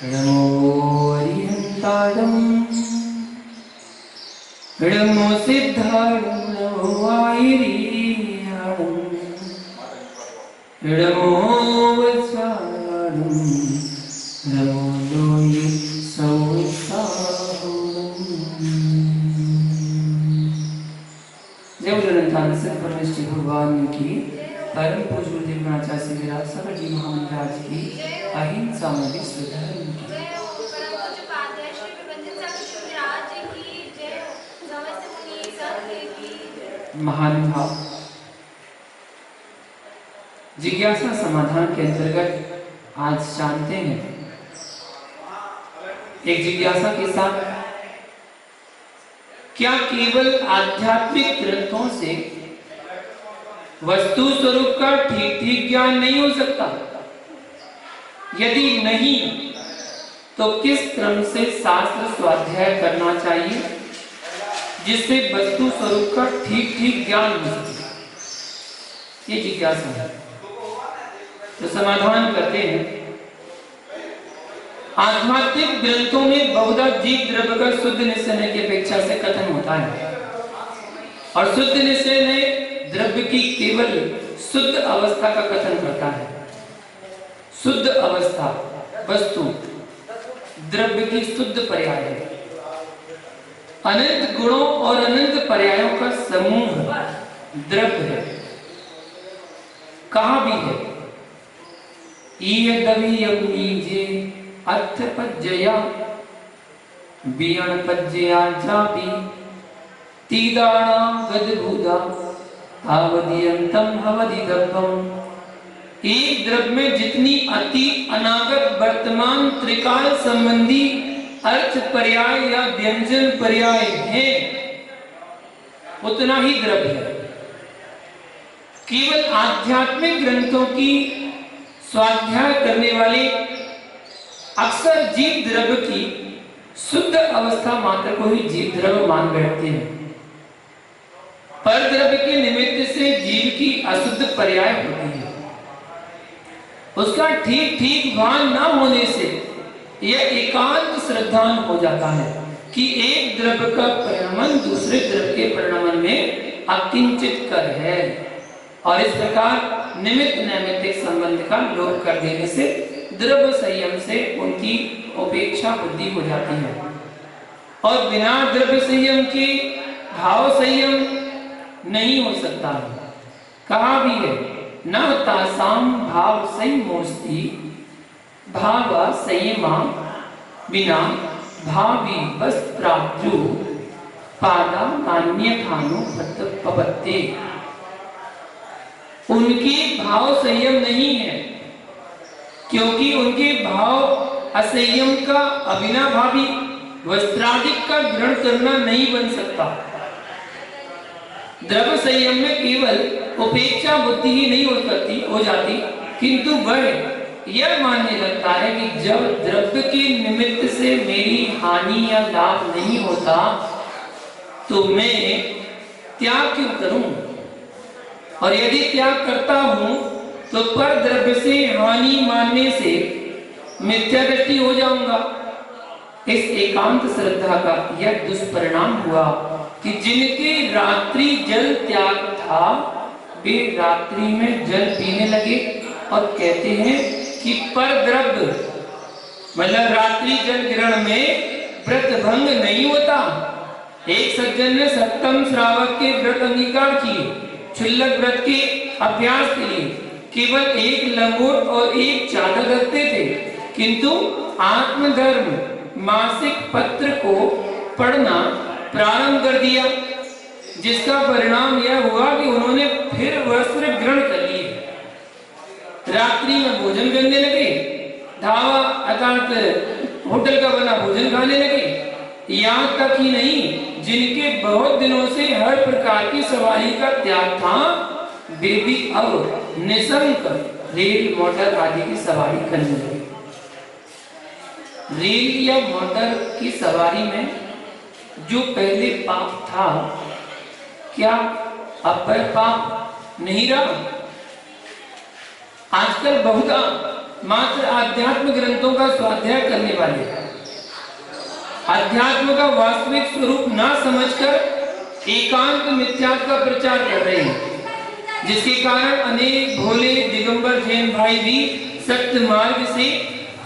नमो अरिहंतारम् नमो सिद्धारम् नमो आयरीयाणम् नमो वत्सारम् नमो लोये जय गुरुनाथ सत परमेश्वर भगवान की परम पूज्य गुरुदेव आचार्य मेरा सबर जी महाराज की अहिंसा में विश्व धर्म की महान भाव जिज्ञासा समाधान के अंतर्गत आज जानते हैं एक जिज्ञासा के साथ क्या केवल आध्यात्मिक ग्रंथों से वस्तु स्वरूप का ठीक ठीक ज्ञान नहीं हो सकता? यदि नहीं तो किस क्रम से शास्त्र स्वाध्याय करना चाहिए जिससे वस्तु स्वरूप का ठीक ठीक ज्ञान हो सके? ये जिज्ञासा है। तो समाधान करते हैं। आध्यात्मिक ग्रंथों में बहुधा जीव द्रव्य का शुद्ध निश्चय की अपेक्षा से कथन होता है और शुद्ध निश्चय में द्रव्य की केवल शुद्ध अवस्था का कथन करता है। शुद्ध अवस्था वस्तु द्रव्य की शुद्ध पर्याय है। अनंत गुणों और अनंत पर्यायों का समूह द्रव्य है। कहा भी है अर्थ पज्जया बियण पज्जया जापि तीदाणां गदभूदा आवदियंतम हवदिदब्बम। एक द्रव्य में जितनी अति अनागत वर्तमान त्रिकाल संबंधी अर्थ पर्याय या व्यंजन पर्याय है उतना ही द्रव्य है। केवल आध्यात्मिक ग्रंथों की स्वाध्याय करने वाले अक्सर जीव द्रव्य की शुद्ध अवस्था मात्र को ही जीव द्रव्य मान बैठते हैं। पर द्रव्य के निमित्त से जीव की अशुद्ध पर्याय होती है। उसका ठीक ठीक भान न होने से यह एकांत श्रद्धान हो जाता है कि एक द्रव्य का परिणमन दूसरे द्रव्य के परिणमन में अकिंचित कर है और इस प्रकार निमित्त नैमित्तिक संबंध का लोप कर देने से द्रव्य संयम से उनकी उपेक्षा बुद्धि हो जाती है और बिना द्रव्य संयम के भाव संयम नहीं हो सकता है। कहा भी है न तासाम भाव संयमोस्ति भाव संयमा बिना भावी वस्त्राब्जु पादा नान्यथानु पपत्ते। उनके भाव संयम नहीं है क्योंकि उनके भाव असंयम का अविनाभावी वस्त्रादिक का ग्रहण करना नहीं बन सकता। द्रव्य संयम में केवल उपेक्षा बुद्धि ही नहीं हो जाती किंतु वह यह मानने लगता है कि जब द्रव्य के निमित्त से मेरी हानि या लाभ नहीं होता तो मैं त्याग क्यों करूं और यदि त्याग करता हूं तो पर द्रव्य से हानि मानने से मिथ्या दृष्टि हो जाऊंगा। इस एकांत श्रद्धा का यह दुष्परिणाम हुआ कि जिनके रात्रि जल त्याग था वे रात्रि में जल पीने लगे और कहते हैं कि पर द्रव्य मतलब रात्रि जल ग्रहण में व्रत भंग नहीं होता। एक सज्जन ने सप्तम श्रावक के व्रत अंगीकार किए। क्षुल्लक व्रत के अभ्यास के लिए केवल एक लंगोट और एक चादर रखते थे किंतु आत्मधर्म मासिक पत्र को पढ़ना प्रारंभ कर दिया जिसका परिणाम यह हुआ कि उन्होंने फिर वस्त्र ग्रहण कर लिए। रात्रि में भोजन करने लगे। ढाबा अर्थात होटल का बना भोजन खाने लगे। यहाँ तक ही नहीं जिनके बहुत दिनों से हर प्रकार की सवारी का त्याग था वे भी अब निशंक रेल मोटर आदि की सवारी करने लगे। रेल या मोटर की सवारी में जो पहले पाप था क्या अब वह पाप नहीं रहा? आजकल बहुधा मात्र आध्यात्म ग्रंथों का स्वाध्याय करने वाले अध्यात्म का वास्तविक स्वरूप ना समझकर एकांत मिथ्यात्व का प्रचार कर रहे हैं, जिसके कारण अनेक भोले दिगंबर जैन भाई भी सत्य मार्ग से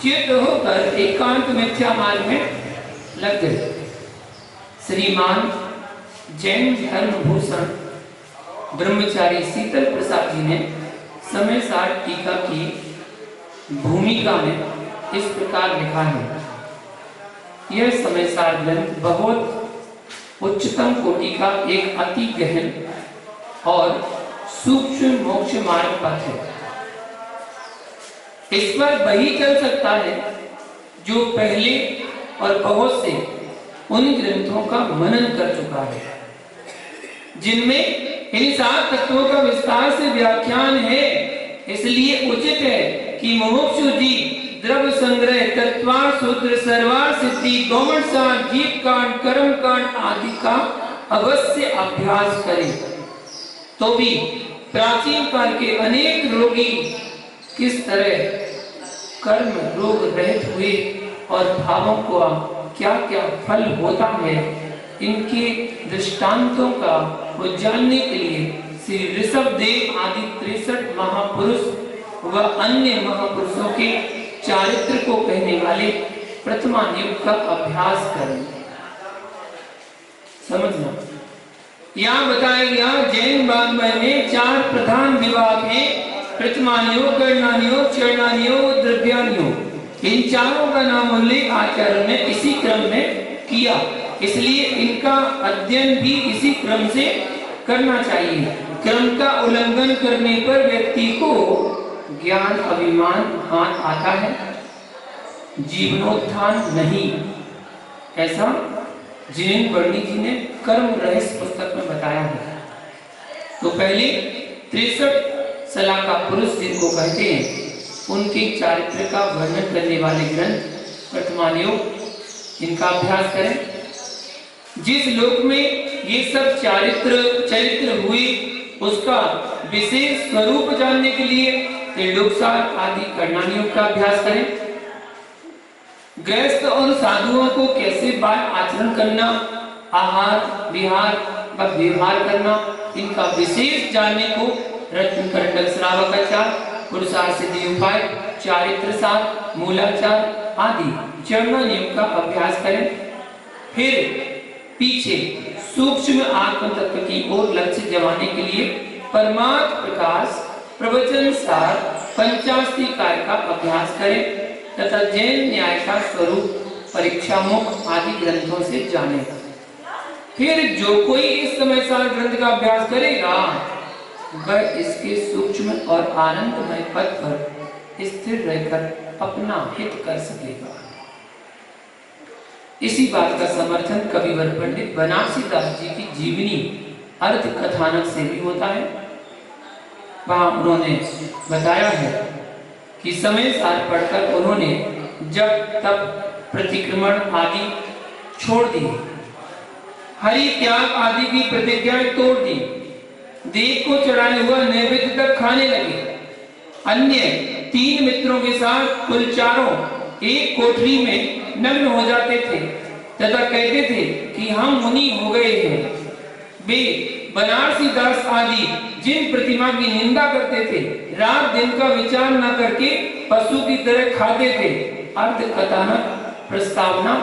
च्युत होकर एकांत मिथ्या मार्ग में लग गए। श्रीमान जैन धर्म भूषण ब्रह्मचारी शीतल प्रसाद जी ने समय सार टीका की भूमिका में इस प्रकार लिखा है। यह समय सार ग्रंथ बहुत उच्चतम कोटि का एक अति गहन और सूक्ष्म मोक्ष मार्ग पथ है। इस पर वही चल सकता है जो पहले और बहुत से उन ग्रंथों का मनन कर चुका है, जिनमें इन 7 तत्वों का विस्तार से व्याख्यान है। इसलिए उचित है कि मुमुक्षु जी द्रव्य संग्रह, तत्वार सूत्र, सर्वार सिद्धि, गौमन सार, जीव कांड, कर्म कांड आदि का अवश्य अभ्यास करें। तो भी प्राचीन काल के अनेक रोगी किस तरह कर्म रोग रहित हुए और भावों को क्या क्या फल होता है, इनके दृष्टांतों का वो जानने के लिए श्री ऋषभ देव आदि 63 महापुरुष व अन्य महापुरुषों के चारित्र को कहने वाले प्रथमान युग का अभ्यास करें। समझना, यहाँ बताया गया जैन वाङ्मय में 4 प्रधान विभाग हैं, प्रथमान योग, कर्णान योग, चरणान योग, द्रव्यान योग। इन चारों का नाम उल्लेख आचार्य ने इसी क्रम में किया, इसलिए इनका अध्ययन भी इसी क्रम से करना चाहिए। क्रम का उल्लंघन करने पर व्यक्ति को ज्ञान अभिमान हाथ आता है, जीवनोत्थान नहीं। ऐसा जिनेन्द्र वर्णी जी ने कर्म रहस्य पुस्तक में बताया है। तो पहले 63 सलाह का पुरुष जिनको कहते हैं, उनके चारित्र का वर्णन करने वाले ग्रंथ प्रथमान योग, इनका अभ्यास करें। जिस लोक में ये सब चरित्र हुए, उसका विशेष स्वरूप जानने के लिए त्रिलोकसार आदि कर्णान योग का अभ्यास करें। गृहस्थ और साधुओं को कैसे बाल आचरण करना, आहार विहार व व्यवहार करना, इनका विशेष जानने को रत्न करंडक श्रावकाचार, पुरुषार्थ सिद्धि उपाय, चारित्र सार, मूलाचार आदि चरण योग का अभ्यास करें। फिर पीछे सूक्ष्म आत्म तत्व की ओर लक्ष्य जमाने के लिए परमात्म प्रकाश, प्रवचन सार, पंचास्ति कार्य का अभ्यास करें तथा जैन न्याय का स्वरूप, परीक्षा मुख आदि ग्रंथों से जाने। फिर जो कोई इस समय सार ग्रंथ का अभ्यास करेगा, वह इसके सूक्ष्म और आनंदमय पद पर स्थिर रहकर अपना हित कर सकेगा। इसी बात का समर्थन कविवर पंडित बनारसी दास जी की जीवनी अर्थ कथानक से भी होता है। वहां उन्होंने बताया है कि समय सार पढ़कर उन्होंने जब तब प्रतिक्रमण आदि छोड़ दी, हरि त्याग आदि की प्रतिज्ञाएं तोड़ दी, देव को चढ़ाए हुआ नैवेद्य तक खाने लगे। अन्य 3 मित्रों के साथ कुल चारों एक कोठरी में नग्न हो जाते थे तथा कहते थे कि हम मुनि हो गए हैं। वे बनारसी दास आदि जिन प्रतिमा की निंदा करते थे, रात दिन का विचार न करके पशु की तरह खाते थे। अर्थ कथानक प्रस्तावना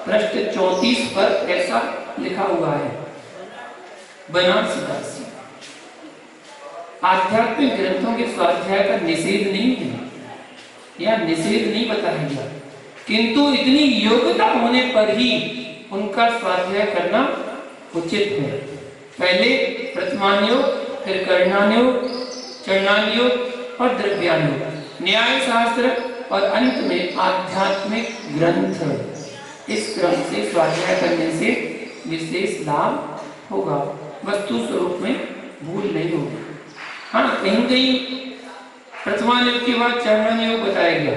पृष्ठ 34 पर ऐसा लिखा हुआ है। बनारसी दास आध्यात्मिक ग्रंथों के स्वाध्याय का निषेध नहीं है, या निषेध नहीं बताया गया, किंतु इतनी योग्यता होने पर ही उनका स्वाध्याय करना उचित है। पहले प्रथमान योग, फिर कर्णान योग, चरणान योग और द्रव्यान योग, न्याय शास्त्र और अंत में आध्यात्मिक ग्रंथ। इस क्रम से स्वाध्याय करने से विशेष लाभ होगा, वस्तु स्वरूप में भूल नहीं होगी। हाँ, कहीं कहीं प्रथमान योग के बाद चरणान योग बताया गया,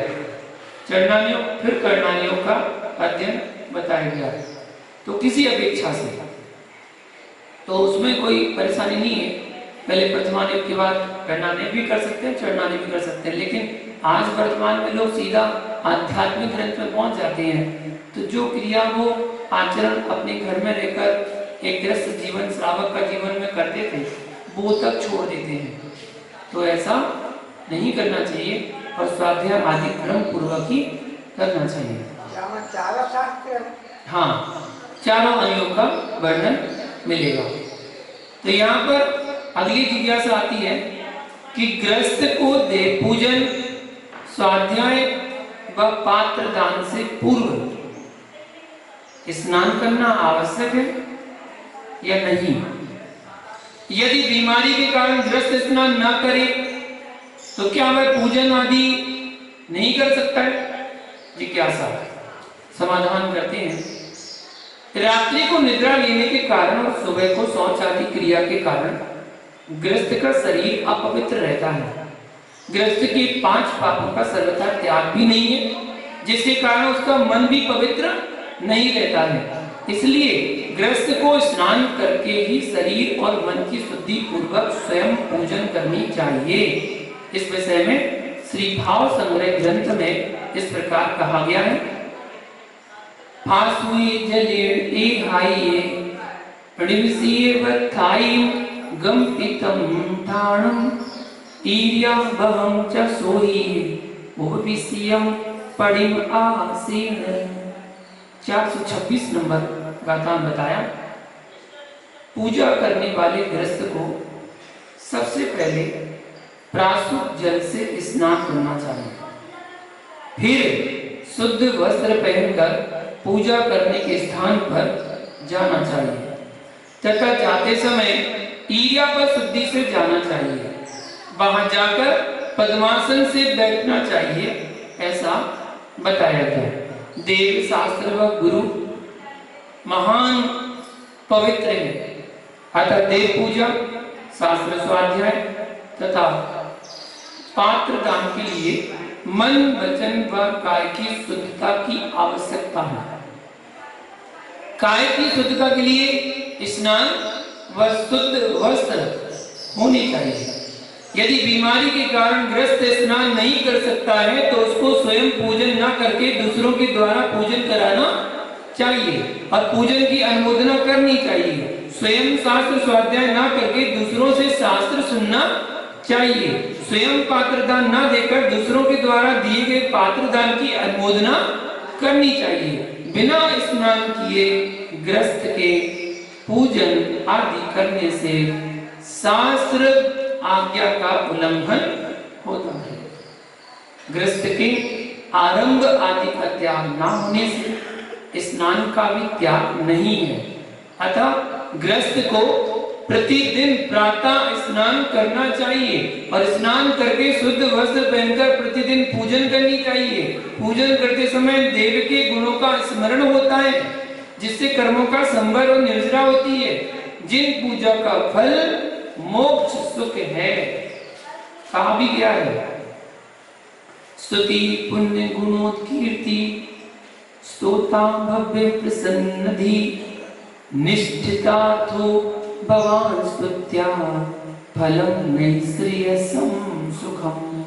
चरणान योग फिर कर्णान योग का अध्ययन बताया गया, तो किसी अपेक्षा से तो उसमें कोई परेशानी नहीं है। पहले प्रथमान योग के बाद कर्णान योग भी कर सकते हैं, चरणान योग भी कर सकते हैं, लेकिन आज वर्तमान में लोग सीधा आध्यात्मिक ग्रंथ में पहुंच जाते हैं, तो जो क्रिया वो आचरण अपने घर में रहकर एक गृहस्थ जीवन, श्रावक का जीवन में करते थे, वो तक छोड़ देते हैं। तो ऐसा नहीं करना चाहिए और स्वाध्याय आदि क्रम पूर्वक ही करना चाहिए। हाँ, चारों अंगों का वर्णन मिलेगा। तो यहाँ पर अगली जिज्ञासा आती है कि गृहस्थ को देव पूजन, स्वाध्याय व पात्र दान से पूर्व स्नान करना आवश्यक है या नहीं? यदि बीमारी के कारण गृहस्थ स्नान न करे तो क्या वह पूजन आदि नहीं कर सकता है? जिज्ञासा समाधान करते हैं। रात्रि को निद्रा लेने के कारण और सुबह को शौच आदि क्रिया के कारण गृहस्थ का शरीर अपवित्र रहता है। गृहस्थ के 5 पापों का सर्वथा त्याग भी नहीं है, जिसके कारण उसका मन भी पवित्र नहीं रहता है। इसलिए गृहस्थ को स्नान करके ही शरीर और मन की शुद्धि पूर्वक स्वयं पूजन करनी चाहिए। इस विषय में श्री भाव संग्रह ग्रंथ में इस प्रकार कहा गया है। फासुए जलेर ए हाइए पडिमसीए वथाइम गंपितम ठाणम ईर्या बहम च सोइए उपविसियम पडिम आसीन। 426 नंबर गाथान बताया। पूजा करने वाले गृहस्थ को सबसे पहले प्राशुद्ध जल से स्नान करना चाहिए, फिर शुद्ध वस्त्र पहनकर पूजा करने के स्थान पर जाना चाहिए तथा जाते समय ईर्या पर शुद्धि से जाना चाहिए। वहां जाकर पद्मासन से बैठना चाहिए, ऐसा बताया गया। देव शास्त्र व गुरु महान पवित्र है, अतः देव पूजा, शास्त्र स्वाध्याय तथा पात्र दान के लिए मन, वचन व काय की शुद्धता की आवश्यकता है। काय की शुद्धता के लिए स्नान व शुद्ध वस्त्र होने चाहिए। यदि बीमारी के कारण गृहस्थ स्नान नहीं कर सकता है तो उसको स्वयं पूजन न करके दूसरों के द्वारा पूजन कराना चाहिए और पूजन की अनुमोदना करनी चाहिए। स्वयं शास्त्र स्वाध्याय न करके दूसरों से शास्त्र सुनना चाहिए। स्वयं पात्रदान न देकर दूसरों के द्वारा दिए गए पात्रदान की अनुमोदना करनी चाहिए। बिना स्नान किए गृहस्थ के पूजन आदि करने से शास्त्र आज्ञा का उल्लंघन होता है। गृहस्थ के आरंभ आदि का त्याग न होने से स्नान का भी त्याग नहीं है। अतः गृहस्थ को प्रतिदिन प्रातः स्नान करना चाहिए और स्नान करके शुद्ध वस्त्र पहनकर प्रतिदिन पूजन करनी चाहिए। पूजन करते समय देव के गुणों का स्मरण होता है, जिससे कर्मों का संवर और निर्जरा होती है। जिन पूजा का फल मोक्ष सुख है, कहा भी गया है। स्तुति पुण्य गुणोत्कीर्ति स्तोता भव्य प्रसन्नधि निष्ठिताथो भवान स्तुत्या फलम नैश्रियसम सुखम।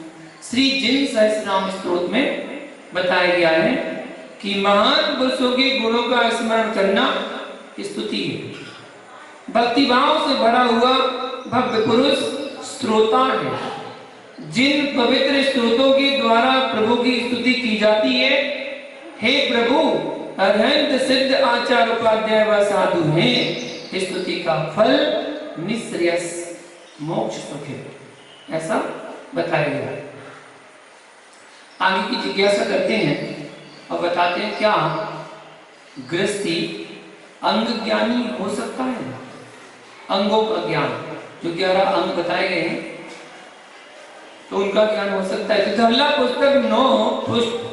श्री जिन सहस्रनाम स्तोत्र में बताया गया है कि महान पुरुषों के गुणों का स्मरण करना स्तुति है। भक्तिभाव से भरा हुआ भव्य पुरुष श्रोता है। जिन पवित्र स्तोत्रों के द्वारा प्रभु की स्तुति की जाती है, हे प्रभु अरहंत सिद्ध आचार उपाध्याय व साधु हैं, स्तुति का फल निश्रेयस मोक्ष सुख है, ऐसा बताया गया। आगे की जिज्ञासा करते हैं और बताते हैं क्या गृहस्थी अंग ज्ञानी हो सकता है? अंगों का ज्ञान, जो 11 अंग बताए गए हैं, तो उनका ज्ञान हो सकता है। तो धवला पुस्तक 9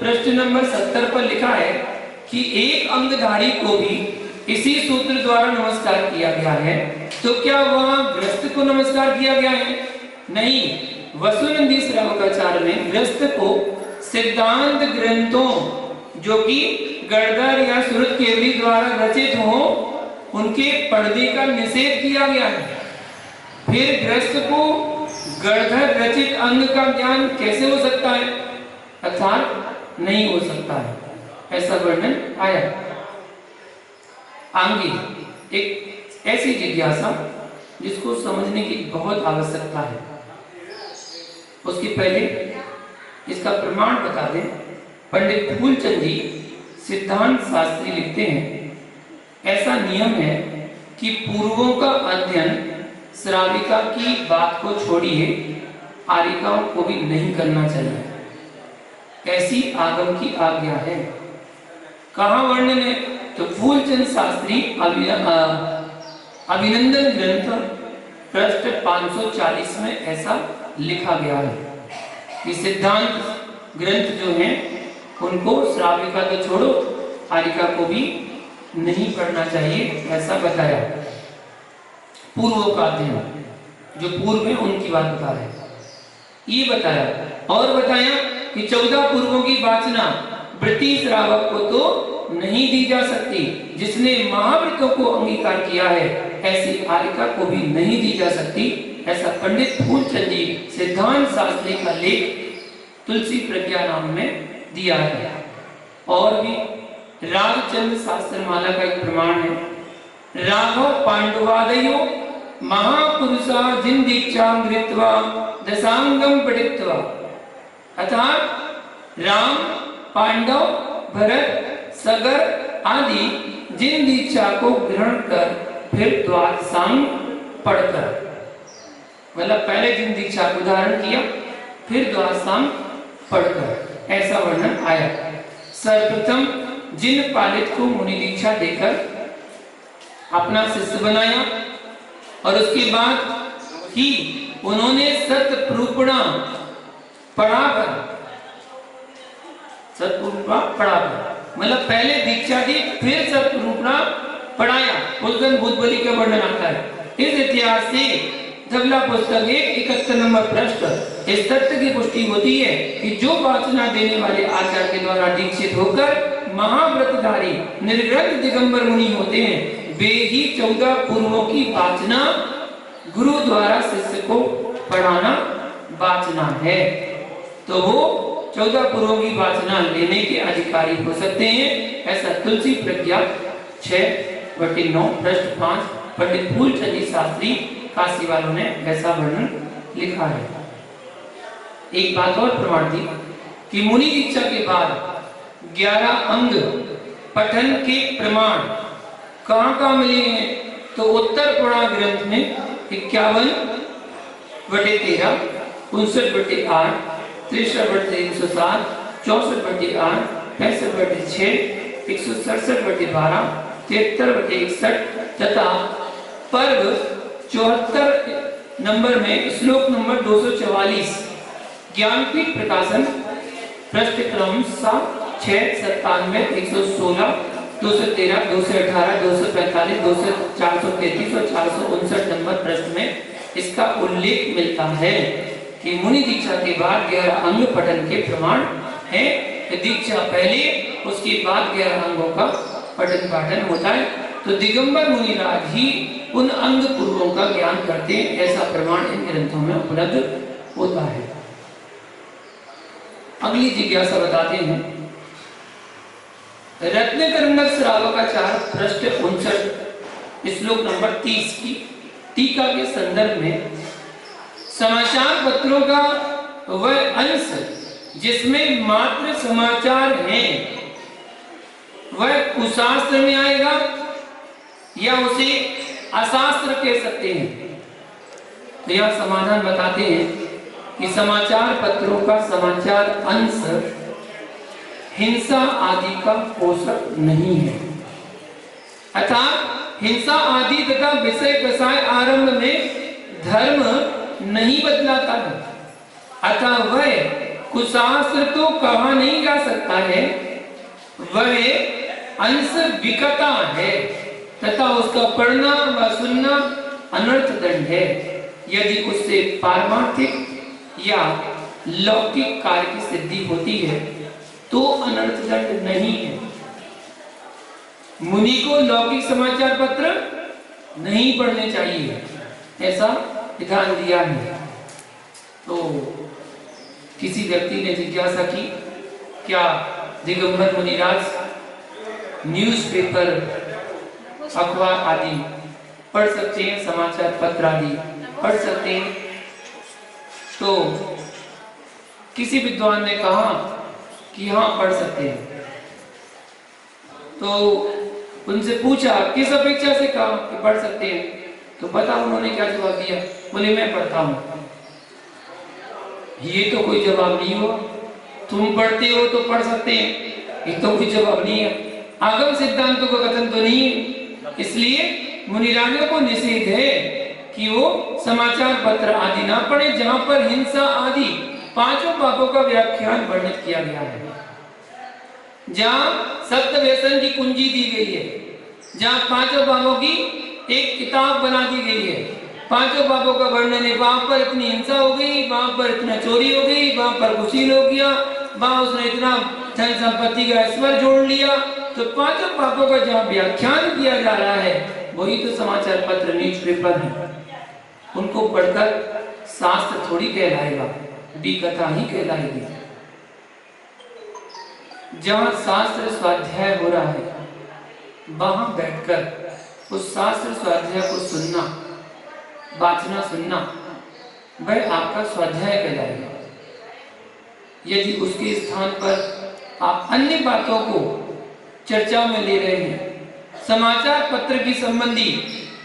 पृष्ठ नंबर 70 पर लिखा है कि एक अंगधारी को भी इसी सूत्र द्वारा नमस्कार किया गया है, तो क्या वहां गृहस्थ को नमस्कार किया गया है? नहीं। वसुनंदी श्रावकाचार्य ने गृहस्थ को सिद्धांत ग्रंथों जो कि गणधर या सुरत केवली द्वारा रचित हो, उनके पर्दे का निषेध किया गया है। फिर गृहस्थ को गणधर रचित अंग का ज्ञान कैसे हो सकता है, अर्थात नहीं हो सकता है, ऐसा वर्णन आया। आगे एक ऐसी जिज्ञासा जिसको समझने की बहुत आवश्यकता है, उसके पहले इसका प्रमाण बता दें। पंडित फूलचंद जी सिद्धांत शास्त्री लिखते हैं, ऐसा नियम है कि पूर्वों का अध्ययन श्राविका की बात को छोड़िए आरिकाओं को भी नहीं करना चाहिए, ऐसी आगम की आज्ञा है। कहाँ वर्णन है? तो फूलचंद शास्त्री अभिनंदन ग्रंथ पृष्ठ 540 में ऐसा लिखा गया है कि सिद्धांत ग्रंथ जो हैं उनको श्राविका तो छोड़ो आरिका को भी नहीं पढ़ना चाहिए, ऐसा बताया। पूर्वों का अध्ययन जो पूर्व में उनकी बात बता रहे ये बताया, और बताया कि 14 पूर्वों की वाचना वृत्ति श्रावक को तो नहीं दी जा सकती, जिसने महावृतों को अंगीकार किया है ऐसी आरिका को भी नहीं दी जा सकती, ऐसा पंडित फूलचंद जी सिद्धांत शास्त्री का लेख तुलसी प्रज्ञा नाम में दिया है। और भी रामचंद्र शास्त्रमाला का एक प्रमाण है, राघव पांडवादयो महापुरुषा जिन दीक्षा कृत्वा दशांगम पठित्वा, अर्थात राम, पांडव, भरत, सगर आदि जिन दीक्षा को ग्रहण कर फिर द्वादशांग पढ़कर, मतलब पहले जिन दीक्षा को धारण किया फिर द्वादशांग पढ़कर, ऐसा वर्णन आया। सर्वप्रथम जिन पालित को मुनि दीक्षा देकर अपना शिष्य बनाया और उसके बाद ही उन्होंने सतप्रूपणा पढ़ाकर, सतप्रूपणा पढ़ाकर मतलब पहले दीक्षा दी फिर सतप्रूपणा पढ़ाया, उस भूत बलि का वर्णन आता है। इस इतिहास से धवला पुस्तक 71 नंबर पृष्ठ इस तथ्य की पुष्टि होती है कि जो वाचना देने वाले आचार्य के द्वारा दीक्षित होकर महाव्रतधारी निर्ग्रंथ दिगंबर मुनि होते हैं, वे ही 14 पूर्वों की वाचना गुरु द्वारा शिष्य को पढ़ाना वाचना है। तो वो 14 पूर्वों की वाचना लेने के अधिकारी हो सकते हैं, ऐसा तुलसी प्रज्ञा 6/9 पृष्ठ 5 पंडित फूलचंद शास्त्री काशी वालों ने ऐसा वर्णन लिखा है। एक बात और प्रमाण दी कि मुनि दीक्षा के बाद 11 अंग पठन के प्रमाण कहाँ कहाँ मिले हैं? तो उत्तर पुराण ग्रंथ में 51/13, 59/8, 63/307, 64/8, 65/6, 167/12, 73/61 तथा पर्व 74 नंबर में श्लोक नंबर 244 ज्ञानपीठ प्रकाशन पृष्ठ क्रम 6, 97, 116, 213, 218, 245, 433 और 459 नंबर पृष्ठ में इसका उल्लेख मिलता है कि मुनि दीक्षा के बाद 11 अंग पठन के प्रमाण है। दीक्षा पहले उसके बाद 11 अंगों का पठन पाठन होता है, तो दिगंबर मुनिराज ही उन अंग पूर्वों का ज्ञान करते हैं, ऐसा प्रमाण इन ग्रंथों में उपलब्ध होता है। अगली जिज्ञासा बताते हैं, रत्नकरंडक श्रावकाचार पृष्ठ 59 श्लोक नंबर 30 की टीका के संदर्भ में समाचार पत्रों का वह अंश जिसमें मात्र समाचार हैं वह कुशास्त्र में आएगा या उसे अशास्त्र कह सकते हैं? तो यह समाधान बताते हैं कि समाचार पत्रों का समाचार अंश हिंसा आदि का पोषक नहीं है, अर्थात हिंसा आदि तथा विषय कसाय आरंभ में धर्म नहीं बदलाता है, अतः वह कुशास्त्र तो कहा नहीं जा सकता है, वह अंश विकता है तथा उसका पढ़ना व सुनना अनर्थ दंड है, यदि उससे पारमार्थिक या लौकिक कार्य की सिद्धि होती है तो अनर्थ दंड नहीं है। मुनि को लौकिक समाचार पत्र नहीं पढ़ने चाहिए, ऐसा विधान दिया है। तो किसी व्यक्ति ने जिज्ञासा की, क्या दिगंबर मुनिराज न्यूज़पेपर, अखबार आदि पढ़ सकते हैं, समाचार पत्र आदि पढ़ सकते हैं? तो किसी विद्वान ने कहा कि हाँ पढ़ सकते हैं। तो उनसे पूछा किस अपेक्षा से कहा कि पढ़ सकते हैं, तो पता उन्होंने क्या जवाब दिया? बोले मैं पढ़ता हूँ। ये तो कोई जवाब नहीं हुआ। तुम पढ़ते हो तो पढ़ सकते हैं, ये तो कोई जवाब नहीं है। आगम सिद्धांतों का कथन तो नहीं है। इसलिए मुनिराजों को निषेध है कि वो समाचार पत्र आदि ना पढ़े जहां पर हिंसा आदि पांचों पापों का व्याख्यान वर्णित किया गया है, जहां सप्त व्यसन की कुंजी दी गई है, जहां पांचों पापों की एक किताब बना दी गई है, पांचों पापों का वर्णन है। वहां पर इतनी हिंसा हो गई, वहां पर इतना चोरी हो गई, वहां पर कुशील हो गया, वहां उसने इतना धन संपत्ति का ऐश्वर्य जोड़ लिया। तो पांचों पापों का जहां व्याख्यान किया जा रहा है वही तो समाचार पत्र, न्यूज़पेपर है। उनको पढ़कर शास्त्र थोड़ी कहलाएगा, भी कथा ही कहलाएगी। जहां शास्त्र स्वाध्याय हो रहा है वहां बैठकर उस शास्त्र स्वाध्याय को सुनना, वाचना सुनना, वह आपका स्वाध्याय कहलाएगा। यदि उसके स्थान पर आप अन्य बातों को चर्चा में ले रहे हैं, समाचार पत्र की संबंधी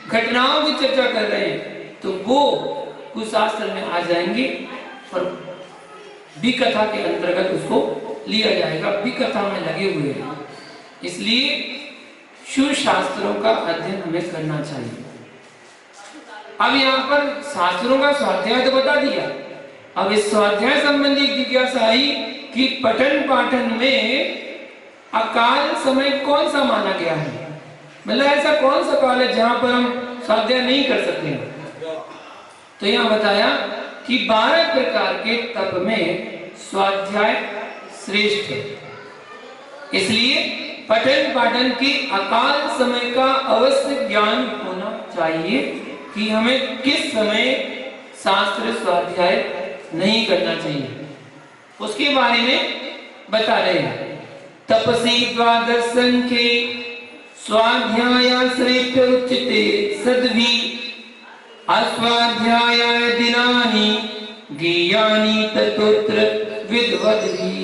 घटनाओं की चर्चा कर रहे हैं, तो वो कुशास्त्र में आ जाएंगे और विकथा के अंतर्गत उसको लिया जाएगा। विकथा में लगे हुए हैं, इसलिए सुशास्त्रों का अध्ययन हमें करना चाहिए। अब यहाँ पर शास्त्रों का स्वाध्याय तो बता दिया, अब इस स्वाध्याय संबंधी जिज्ञासा आई कि पठन पाठन में अकाल समय कौन सा माना गया है, मतलब ऐसा कौन सा काल है जहां पर हम स्वाध्याय नहीं कर सकते हैं। तो यहाँ बताया कि 12 प्रकार के तप में स्वाध्याय श्रेष्ठ है। इसलिए पठन पाठन के अकाल समय का अवश्य ज्ञान होना चाहिए कि हमें किस समय शास्त्र स्वाध्याय नहीं करना चाहिए, उसके बारे में बता रहे हैं। तपसी द्वादश संख्ये स्वाध्याय श्रेष्ठ उच्यते सद्भि अस्वाध्याय दिनानि ज्ञानी ततोत्र विद्वद्भि।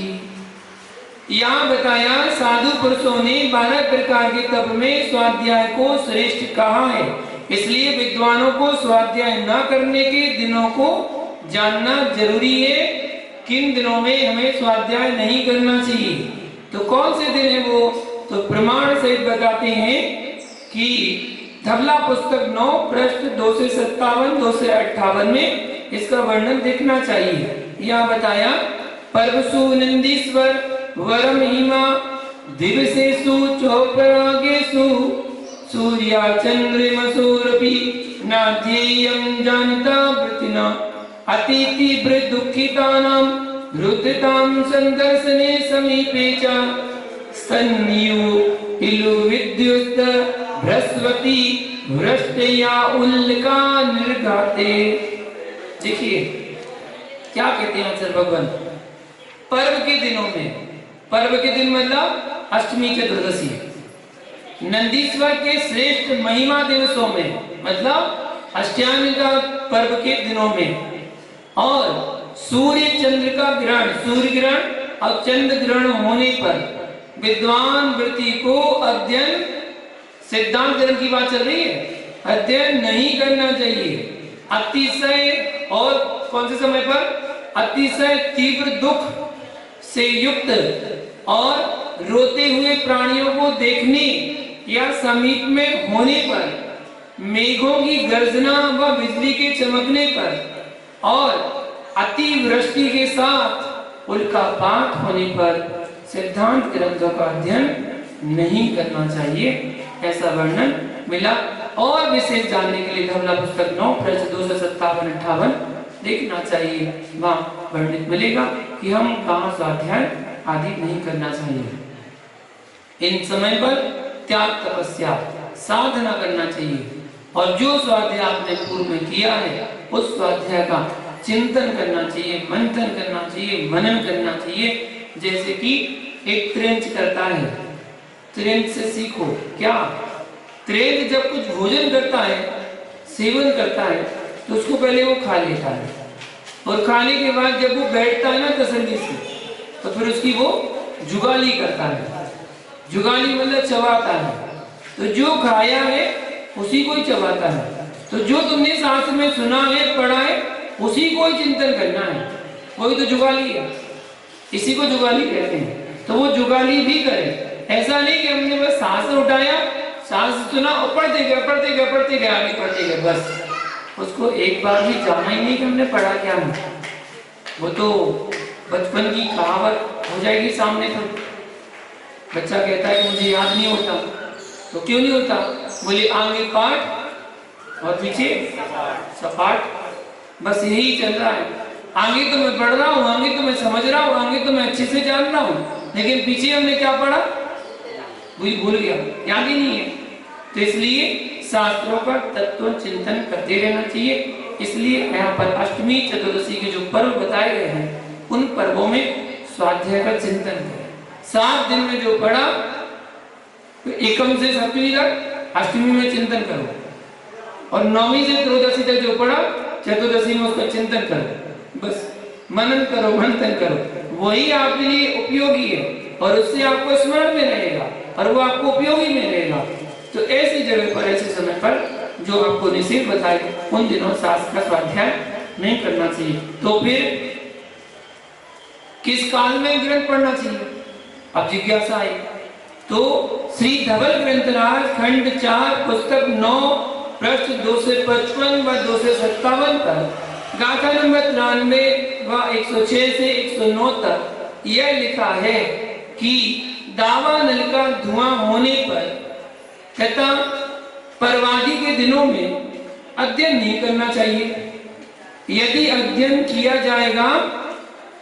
यहाँ बताया साधु पुरुषों ने 12 प्रकार के तप में स्वाध्याय को श्रेष्ठ कहा है। इसलिए विद्वानों को स्वाध्याय न करने के दिनों को जानना जरूरी है। किन दिनों में हमें स्वाध्याय नहीं करना चाहिए, तो कौन से दिन है वो, तो प्रमाण सहित बताते हैं कि धवला पुस्तक 9 पृष्ठ 257 258 में इसका वर्णन देखना चाहिए। यह बताया पर्वसु नंदीश्वर वरम हिमा दिवसेषु चौपरागेषु सूर्या चंद्रमसोरपि नाध्येयं जानता वृत्तिना अतिथि दुःखितानां रुद्रतां संदर्शने समीपे च स्तन्यो इलु विद्युत बृहस्पति वृष्टया उल्का निर्घाते। देखिए क्या कहते हैं आचार्य भगवान, पर्व के दिनों में, पर्व के दिन मतलब अष्टमी चतुर्दशी, नंदीश्वर के श्रेष्ठ महिमा दिवसों में मतलब अष्टयामी का पर्व के दिनों में, और सूर्य चंद्र का ग्रहण, सूर्य ग्रहण और चंद्र ग्रहण होने पर विद्वान वृत्ति को अध्ययन, सिद्धांत धर्म की बात चल रही है, अध्ययन नहीं करना चाहिए। अतिशय और कौन से समय पर, अतिशय तीव्र दुख से युक्त और रोते हुए प्राणियों को देखने या समीप में होने पर, मेघों की गर्जना व बिजली के चमकने पर और अतिवृष्टि के साथ उल्कापात होने पर सिद्धांत ग्रंथों का अध्ययन नहीं करना चाहिए, ऐसा वर्णन मिला। और विशेष जानने के लिए धवला पुस्तक 9 पृष्ठ 257-58 देखना चाहिए, वहाँ वर्णित मिलेगा कि हम कहाँ स्वाध्याय आदि नहीं करना चाहिए। इन समय पर त्याग तपस्या साधना करना चाहिए, और जो स्वाध्याय आपने पूर्व में किया है उस स्वाध्याय का चिंतन करना चाहिए, मंथन करना चाहिए, मनन करना चाहिए। जैसे कि एक त्रेंच करता है, त्रेंच से सीखो। क्या त्रेंच जब कुछ भोजन करता है, सेवन करता है, तो उसको पहले वो खा लेता है, और खाने के बाद जब वो बैठता है ना तसल्ली से, तो फिर उसकी वो जुगाली करता है। जुगाली मतलब चबाता है। तो जो खाया है उसी को ही चबाता है। तो जो तुमने शास्त्र में सुना है, पढ़ा है, उसी को ही चिंतन करना है। वही तो जुगाली है, इसी को जुगाली कहते हैं। तो वो जुगाली भी करे। ऐसा नहीं कि हमने बस शास्त्र उठाया, शास्त्र सुना और पढ़ते गए पढ़ते गए पढ़ते गए आगे पढ़ते गए, बस उसको एक बार भी जाना ही नहीं कि हमने पढ़ा क्या है। वो तो बचपन की कहावत हो जाएगी सामने। तो बच्चा कहता है कि मुझे याद नहीं होता। तो क्यों नहीं होता? बोले आगे पाठ और पीछे सपाट, बस यही चल रहा है। आगे तो मैं पढ़ रहा हूँ, आगे तो मैं समझ रहा हूँ, आगे तो मैं अच्छे से जान रहा हूँ, लेकिन पीछे हमने क्या पढ़ा भूल गया, याद ही नहीं है। तो इसलिए शास्त्रों का तत्व चिंतन करते रहना चाहिए। इसलिए यहाँ पर अष्टमी चतुर्दशी के जो पर्व बताए गए हैं, उन पर्वों में स्वाध्याय का चिंतन करें। 7 दिन में जो पढ़ा, तो एकम से सप्तमी तक अष्टमी में चिंतन करो, और नौवीं से त्रयोदशी तक जो पढ़ा, चतुर्दशी में उसका चिंतन करो। बस मनन करो, मंथन करो, वही आपके लिए उपयोगी है, और उससे आपको स्मरण में रहेगा, और वो आपको उपयोगी में रहेगा। तो ऐसी जगह पर, ऐसे समय पर जो आपको निषेध बताए, उन दिनों शास्त्र का स्वाध्याय नहीं करना चाहिए। तो फिर किस काल में ग्रंथ पढ़ना चाहिए? अब जिज्ञासा आई। तो श्री धवल ग्रंथराज खंड 4 पुस्तक 9 पृष्ठ 255 व 257 तक, गाथा नंबर 93 व 106 से 109 तक यह लिखा है कि दावा नल का धुआं होने पर तथा परवादी के दिनों में अध्ययन नहीं करना चाहिए। यदि अध्ययन किया जाएगा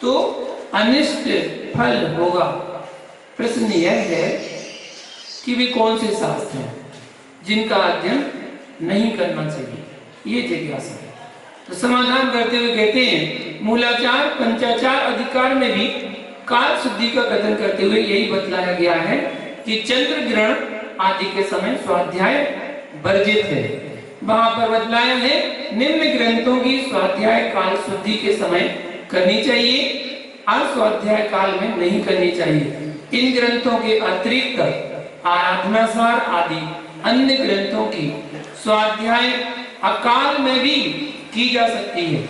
तो अनिष्ट फल होगा। प्रश्न यह है कि वे कौन से शास्त्र हैं जिनका अध्ययन नहीं करना चाहिए, ये जिज्ञासा है। तो समाधान करते हुए कहते हैं, मूलाचार पंचाचार अधिकार में भी काल शुद्धि का कथन करते हुए यही बतलाया गया है कि चंद्र ग्रहण आदि के समय स्वाध्याय वर्जित है। वहां पर बतलाया है निम्न ग्रंथों की स्वाध्याय काल शुद्धि के समय करनी चाहिए, अस्वाध्याय काल में नहीं करनी चाहिए। इन ग्रंथों के अतिरिक्त आराधना सार आदि अन्य ग्रंथों की स्वाध्याय अकाल में भी की जा सकती है।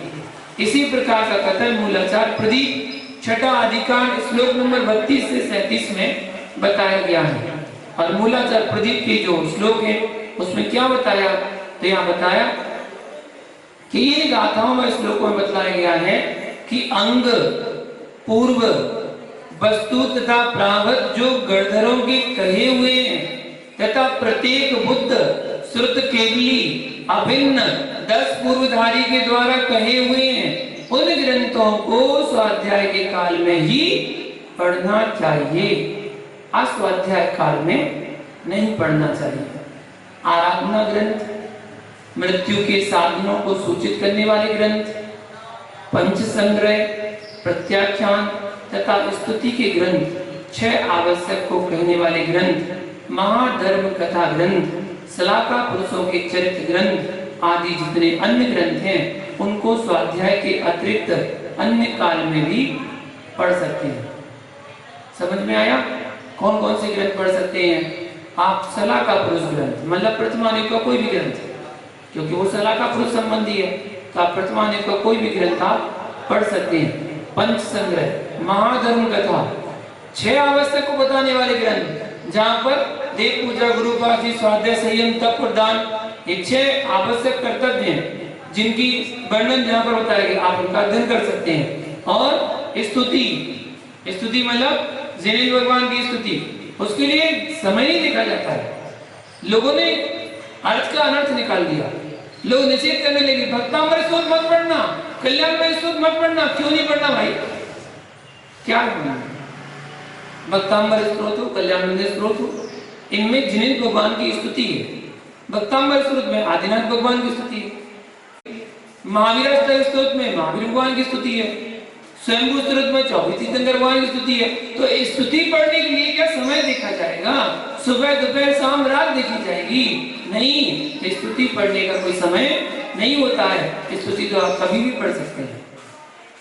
इसी प्रकार का कथन मूलाचार प्रदीप छठा अधिकार श्लोक नंबर 32 से 37 में बताया गया है। और मूलाचार प्रदीप के जो श्लोक है उसमें क्या बताया? तो यहाँ बताया कि ये गाथाओं में श्लोकों में बताया गया है कि अंग पूर्व वस्तु तथा प्रावत जो गणधरों के कहे हुए हैं तथा प्रत्येक बुद्ध श्रुत केवली अभिन्न 10 पूर्वधारी के द्वारा कहे हुए हैं, उन ग्रंथों को स्वाध्याय के काल में ही पढ़ना चाहिए, अस्वाध्याय काल में नहीं पढ़ना चाहिए। आराधना ग्रंथ, मृत्यु के साधनों को सूचित करने वाले ग्रंथ, पंच संग्रह, प्रत्याख्यान तथा स्तुति के ग्रंथ, 6 आवश्यक को कहने वाले ग्रंथ, महाधर्म कथा ग्रंथ, सलाका पुरुषों के चरित्र ग्रंथ आदि जितने अन्य ग्रंथ हैं, उनको स्वाध्याय के अतिरिक्त अन्य काल में भी पढ़ सकते हैं। समझ में आया? कौन कौन से ग्रंथ पढ़ सकते हैं आप? सलाका पुरुष ग्रंथ, मतलब प्रथमानिक का कोई भी ग्रंथ, क्योंकि वो सलाका पुरुष संबंधी है, तो आप प्रथमानिक का कोई भी ग्रंथ आप पढ़ सकते हैं। पंच संग्रह, महाधर्म कथा, 6 आवश्यक को बताने वाले ग्रंथ, जहाँ पर देव पूजा, गुरुपाठी, स्वाध्याय, संयम, तप, प्रदान, ये 6 आवश्यक कर्तव्य हैं जिनकी वर्णन जहाँ पर बताया गया, आप उनका अध्ययन कर सकते हैं। और स्तुति, स्तुति मतलब जिनेन्द्र भगवान की स्तुति, उसके लिए समय नहीं देखा जाता है। लोगों ने अर्थ का अनर्थ निकाल दिया, लोग निषेध करने लगे, भक्तामृत स्तोत्र मत पढ़ना, कल्याणमय स्तोत्र मत पढ़ना। क्यों नहीं पढ़ना भाई? क्या पढ़ना? भक्तामृत स्तोत्र हो, कल्याणमय स्तोत्र हो, इनमें जिनेन्द्र भगवान की स्तुति है। भक्तामृत स्तोत्र में आदिनाथ भगवान की स्तुति है। महावीर स्तोत्र में महावीर भगवान की स्तुति है, स्वयंभू स्तोत्र में 24 तीर्थंकर भगवान की स्तुति है। तो स्तुति पढ़ने के लिए क्या समय देखा जाएगा? सुबह दोपहर शाम रात देखी जाएगी? नहीं, स्तुति पढ़ने का कोई समय नहीं होता है। स्तुति तो आप कभी भी पढ़ सकते हैं।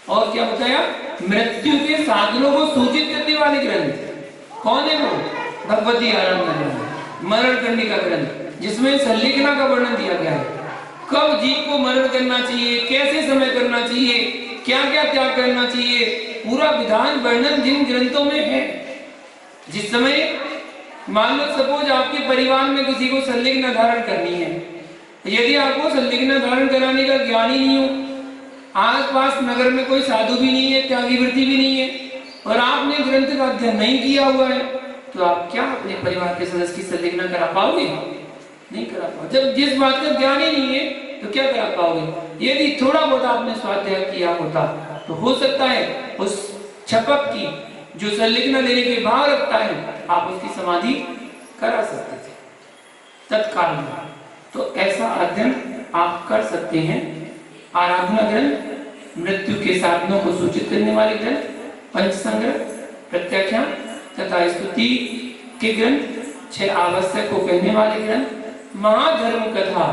और क्या बताया? मृत्यु के साधनों को सूचित करने वाले ग्रंथ कौन है? वो भगवती आराधना ग्रंथ, मरण करने का ग्रंथ, जिसमें संलिग्ना का वर्णन दिया गया है। कब जीव को मरण करना चाहिए, कैसे समय करना चाहिए, क्या क्या त्याग करना चाहिए, पूरा विधान वर्णन जिन ग्रंथों में है। जिस समय मान लो सपोज आपके परिवार में किसी को संलिग्न धारण करनी है, यदि आपको संलिग्न धारण कराने का ज्ञान ही नहीं हो, आस पास नगर में कोई साधु भी नहीं है, त्यागी वृत्ति भी नहीं है, और आपने ग्रंथ का अध्ययन नहीं किया हुआ है, तो आप क्या अपने परिवार के सदस्य की संलिग्न करा पाओगे? नहीं करा पाओगे। जब जिस बात का ज्ञान ही नहीं है तो क्या करा पाओगे? यदि थोड़ा बहुत आपने स्वाध्याय किया होता तो हो सकता है उस छपक की जो संलिग्न लेने के भाव रखता है, आप उसकी समाधि करा सकते थे तत्काल में। तो ऐसा अध्ययन आप कर सकते हैं। आराधना ग्रंथ, मृत्यु के साधनों को सूचित करने वाले ग्रंथ, पंचसंग्रह, प्रत्याख्यान तथा स्तुति के ग्रंथ, 6 आवश्यक को कहने वाले ग्रंथ, महाधर्म कथा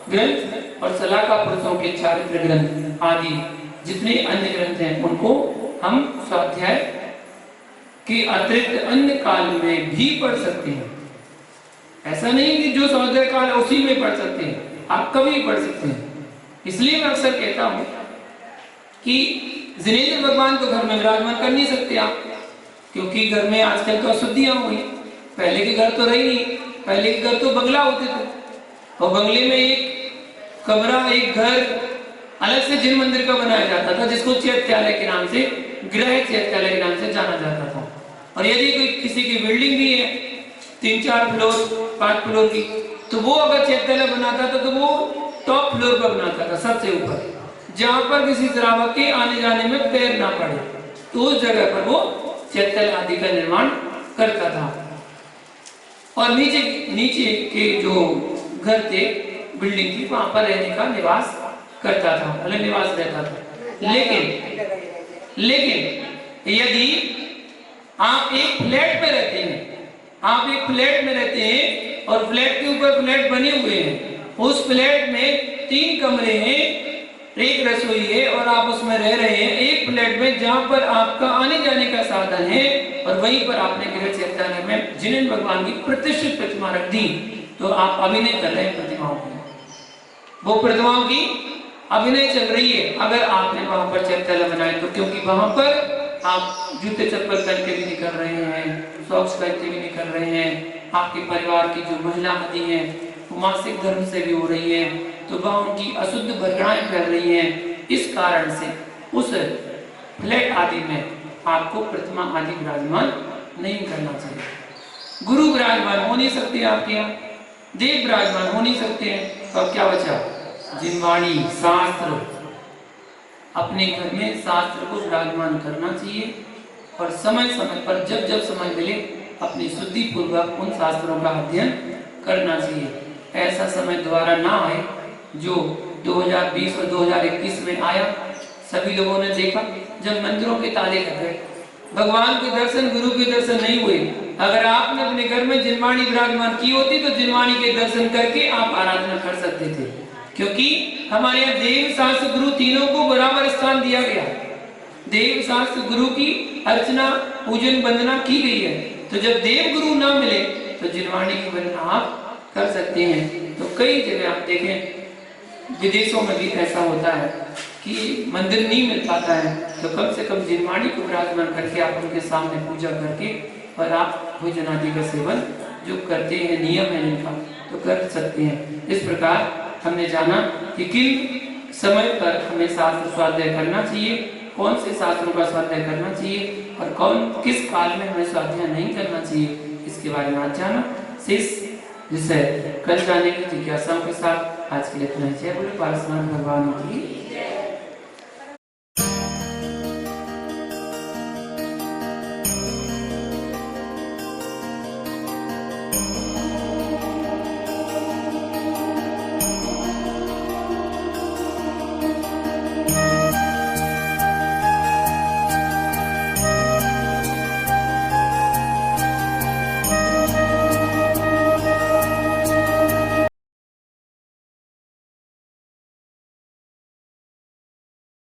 ग्रंथ और सलाका पुरुषों के चारित्र ग्रंथ आदि जितने अन्य ग्रंथ हैं उनको हम स्वाध्याय के अतिरिक्त अन्य काल में भी पढ़ सकते हैं। ऐसा नहीं कि जो स्वाध्याय काल उसी में पढ़ सकते हैं, आप कभी पढ़ सकते हैं। इसलिए मैं अक्सर कहता हूं कि जिनेंद्र भगवान को घर में विराजमान कर नहीं सकते आप, क्योंकि घर में आजकल तो अशुद्धियां हो गई। पहले के घर तो रही नहीं, पहले के घर तो बंगला होते थे, और बंगले में एक कमरा, एक घर अलग से जिन मंदिर का बनाया जाता था, जिसको चैत्यालय के नाम से, गृह चैत्यालय के नाम से जाना जाता था। और यदि कोई किसी की बिल्डिंग भी है 3-4 फ्लोर 5 फ्लोर की, तो वो अगर चैत्यालय बनाता था तो वो टॉप फ्लोर पर बनाता था, सबसे ऊपर, जहां पर किसी श्रावक के आने जाने में पैर ना पड़े, तो उस जगह पर वो चैत्यालय आदि का निर्माण करता था। और नीचे के जो घर थे, बिल्डिंग थी, वहां पर रहने का निवास करता था, अलग निवास रहता था। लेकिन यदि आप एक फ्लैट में रहते हैं, आप एक फ्लैट में रहते हैं और फ्लैट के ऊपर फ्लैट बने हुए हैं, उस फ्लैट में 3 कमरे हैं, एक रसोई है और आप उसमें रह रहे हैं एक फ्लैट में जहां पर आपका आने जाने का साधन है, और वहीं पर आपने गृह चैत्यालय में जिनेंद्र भगवान की प्रतिष्ठित प्रतिमा रख दी, तो आप अभिनय कर रहे हैं प्रतिमाओं की, वो प्रतिमाओं की अभिनय चल रही है। अगर आपने वहां पर चैत्यालय बनाए तो, क्योंकि वहां पर आप जूते चप्पल पहन के भी निकल रहे हैं, सॉक्स पहन के भी निकल रहे हैं, आपके परिवार की जो महिला आदि हैं वो मासिक धर्म से भी हो रही है, तो वहां उनकी अशुद्ध भरगड़ाएं फैल रही हैं। इस कारण से उस फ्लैट आदि में आपको प्रतिमा आदि विराजमान नहीं करना चाहिए। गुरु विराजमान हो नहीं सकते आपके यहाँ, देव विराजमान हो नहीं सकते हैं, तो अब क्या बचा? जिनवाणी, शास्त्र, अपने घर में शास्त्र को विराजमान करना चाहिए, और समय समय पर जब जब समय मिले अपनी शुद्धि पूर्वक उन शास्त्रों का अध्ययन करना चाहिए। ऐसा समय दोबारा ना आए जो 2020 और 2021 में आया। सभी लोगों ने देखा जब मंदिरों के ताले लग गए, भगवान के दर्शन, गुरु के दर्शन नहीं हुए। अगर आपने अपने घर में जिनवाणी विराजमान की होती तो जिनवाणी के दर्शन करके आप आराधना कर सकते थे, क्योंकि हमारे यहाँ देव, शास्त्र, गुरु तीनों को बराबर स्थान दिया गया। देव, शास्त्र, गुरु की अर्चना, पूजन, वंदना की गई है। तो जब देव गुरु ना मिले तो जिनवाणी की वंदना आप कर सकते हैं। तो कई जगह आप देखें, विदेशों में भी ऐसा होता है कि मंदिर नहीं मिल पाता है, तो कम से कम जिनवाणी को विराजमान करके आप उनके सामने पूजा करके और आप भोजन आदि का सेवन जो करते हैं, नियम है इनका, तो कर सकते हैं। इस प्रकार हमने जाना कि किन समय पर हमें शास्त्र स्वाध्याय करना चाहिए, कौन से शास्त्रों का स्वाध्याय करना चाहिए और कौन किस काल में हमें स्वाध्याय नहीं करना चाहिए, इसके बारे में आज जाना। शेष विषय कल जाने की जिज्ञासाओं के साथ आज के लिए इतना ही। जय बोले पारसनाथ भगवान की।